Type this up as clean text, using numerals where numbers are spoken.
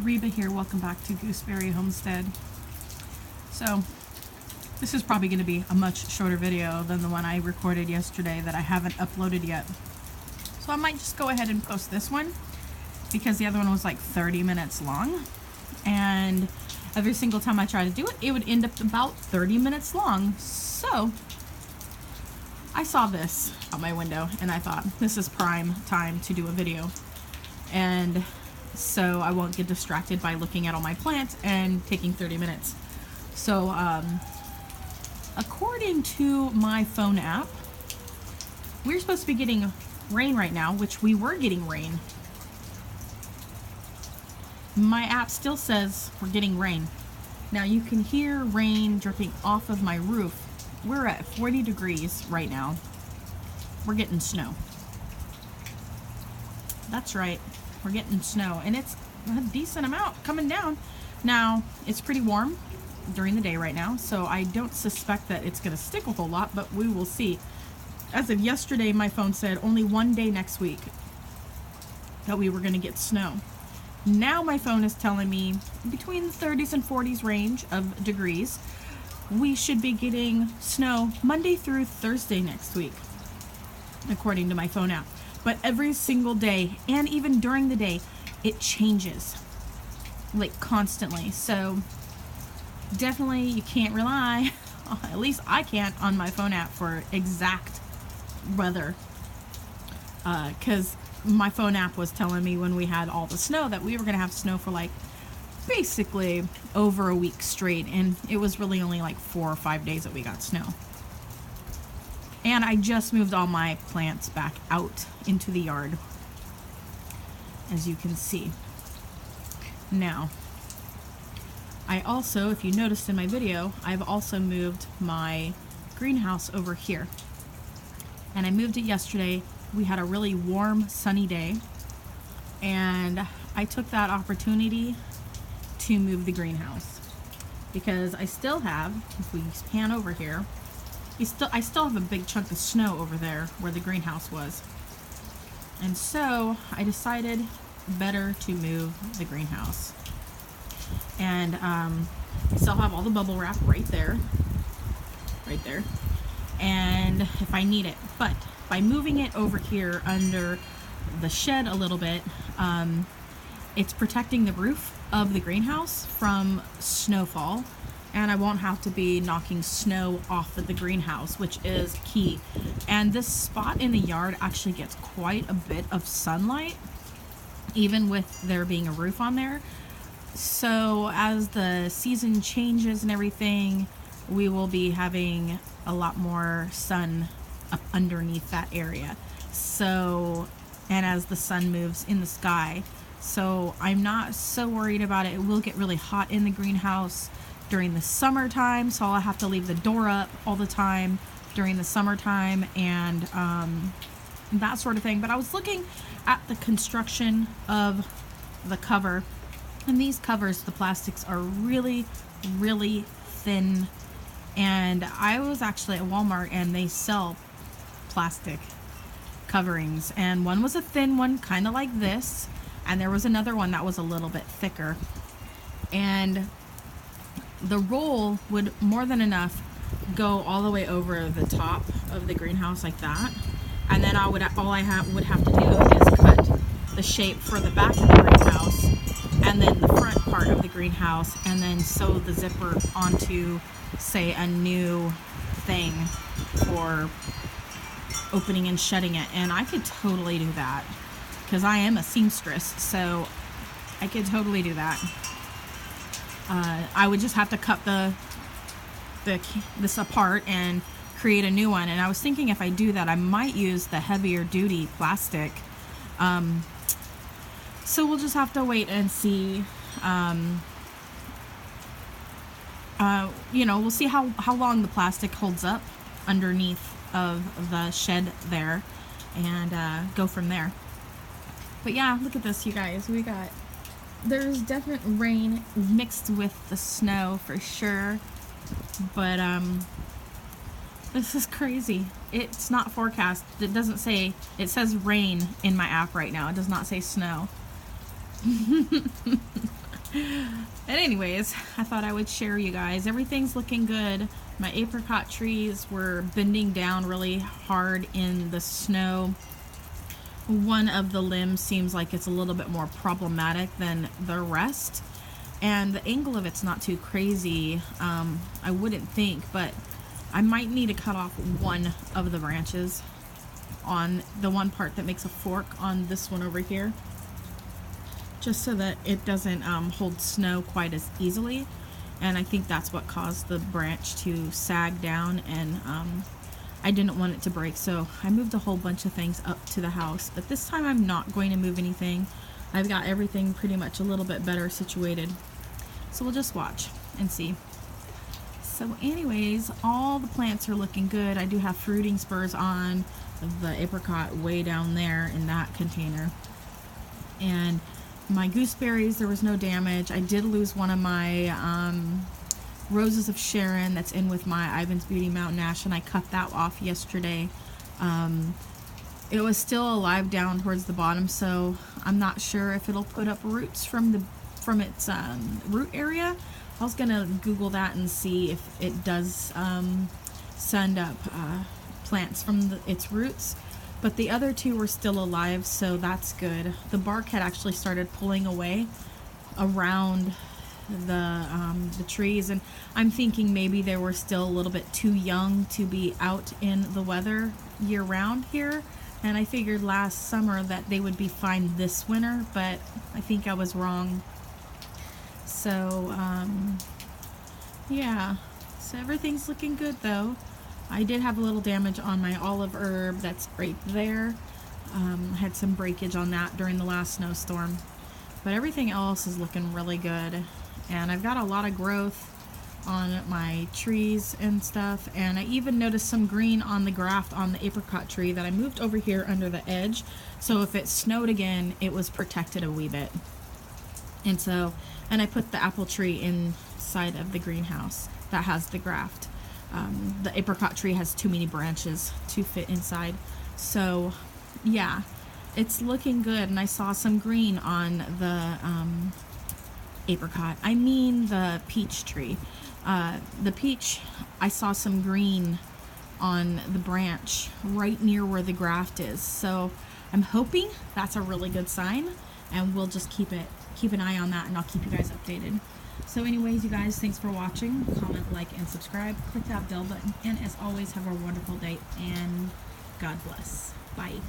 Reba here, welcome back to Gooseberry Homestead. So, this is probably going to be a much shorter video than the one I recorded yesterday that I haven't uploaded yet. So I might just go ahead and post this one because the other one was like 30 minutes long. And every single time I try to do it, it would end up about 30 minutes long. So, I saw this out my window and I thought, this is prime time to do a video. And so I won't get distracted by looking at all my plants and taking 30 minutes. So, according to my phone app, we're supposed to be getting rain right now, which we were getting rain. My app still says we're getting rain. Now you can hear rain dripping off of my roof. We're at 40 degrees right now. We're getting snow. That's right. We're getting snow, and it's a decent amount coming down. Now, it's pretty warm during the day right now, so I don't suspect that it's going to stick a whole lot, but we will see. As of yesterday, my phone said only one day next week that we were going to get snow. Now my phone is telling me between the 30s and 40s range of degrees, we should be getting snow Monday through Thursday next week, according to my phone app. But every single day, and even during the day, it changes, like constantly. So definitely you can't rely, at least I can't on my phone app for exact weather. Because my phone app was telling me when we had all the snow that we were going to have snow for like basically over a week straight. And it was really only like 4 or 5 days that we got snow. And I just moved all my plants back out into the yard, as you can see. Now, I also, if you noticed in my video, I've also moved my greenhouse over here. And I moved it yesterday. We had a really warm, sunny day. And I took that opportunity to move the greenhouse. Because I still have, if we pan over here, I still have a big chunk of snow over there where the greenhouse was. And so I decided better to move the greenhouse. And I still have all the bubble wrap right there. And if I need it. But by moving it over here under the shed a little bit, it's protecting the roof of the greenhouse from snowfall. And I won't have to be knocking snow off of the greenhouse, which is key. And this spot in the yard actually gets quite a bit of sunlight, even with there being a roof on there. So as the season changes and everything, we will be having a lot more sun up underneath that area. So, and as the sun moves in the sky, so I'm not so worried about it. It will get really hot in the greenhouse during the summertime, so I'll have to leave the door up all the time during the summertime and that sort of thing. But I was looking at the construction of the cover, and these covers, the plastics, are really, really thin. And I was actually at Walmart and they sell plastic coverings, and one was a thin one, kind of like this, and there was another one that was a little bit thicker. And the roll would more than enough go all the way over the top of the greenhouse like that, and then all I would have to do is cut the shape for the back of the greenhouse and then the front part of the greenhouse, and then sew the zipper onto, say, a new thing for opening and shutting it. And I could totally do that because I am a seamstress, so I could totally do that. I would just have to cut this apart and create a new one. And I was thinking if I do that, I might use the heavier duty plastic. So we'll just have to wait and see. We'll see how long the plastic holds up underneath of the shed there, and go from there. But yeah, look at this, you guys. There's definite rain mixed with the snow for sure, but this is crazy. It's not forecast. It doesn't say, it says rain in my app right now. It does not say snow. But anyways, I thought I would share you guys. Everything's looking good. My apricot trees were bending down really hard in the snow. One of the limbs seems like it's a little bit more problematic than the rest. And the angle of it's not too crazy, I wouldn't think, but I might need to cut off one of the branches on the one part that makes a fork on this one over here, just so that it doesn't hold snow quite as easily. And I think that's what caused the branch to sag down, and I didn't want it to break, so I moved a whole bunch of things up to the house. But this time I'm not going to move anything. I've got everything pretty much a little bit better situated. So we'll just watch and see. So anyways, all the plants are looking good. I do have fruiting spurs on the apricot way down there in that container. And my gooseberries, there was no damage. I did lose one of my roses of Sharon that's in with my Ivan's Beauty Mountain Ash, and I cut that off yesterday. It was still alive down towards the bottom, so I'm not sure if it'll put up roots from its root area. I was gonna Google that and see if it does send up plants from its roots, but the other two were still alive, so that's good. The bark had actually started pulling away around the trees, and I'm thinking maybe they were still a little bit too young to be out in the weather year round here. And I figured last summer that they would be fine this winter, but I think I was wrong. So, yeah. So everything's looking good though. I did have a little damage on my olive herb that's right there. I had some breakage on that during the last snowstorm. But everything else is looking really good. And I've got a lot of growth on my trees and stuff, and I even noticed some green on the graft on the apricot tree that I moved over here under the edge, so if it snowed again it was protected a wee bit. And I put the apple tree inside of the greenhouse that has the graft. The apricot tree has too many branches to fit inside, so yeah, it's looking good. And I saw some green on the apricot, I mean the peach tree. The peach, I saw some green on the branch right near where the graft is. So I'm hoping that's a really good sign, and we'll just keep an eye on that, and I'll keep you guys updated. So anyways, you guys, thanks for watching. Comment, like, and subscribe. Click that bell button. And as always, have a wonderful day, and God bless. Bye.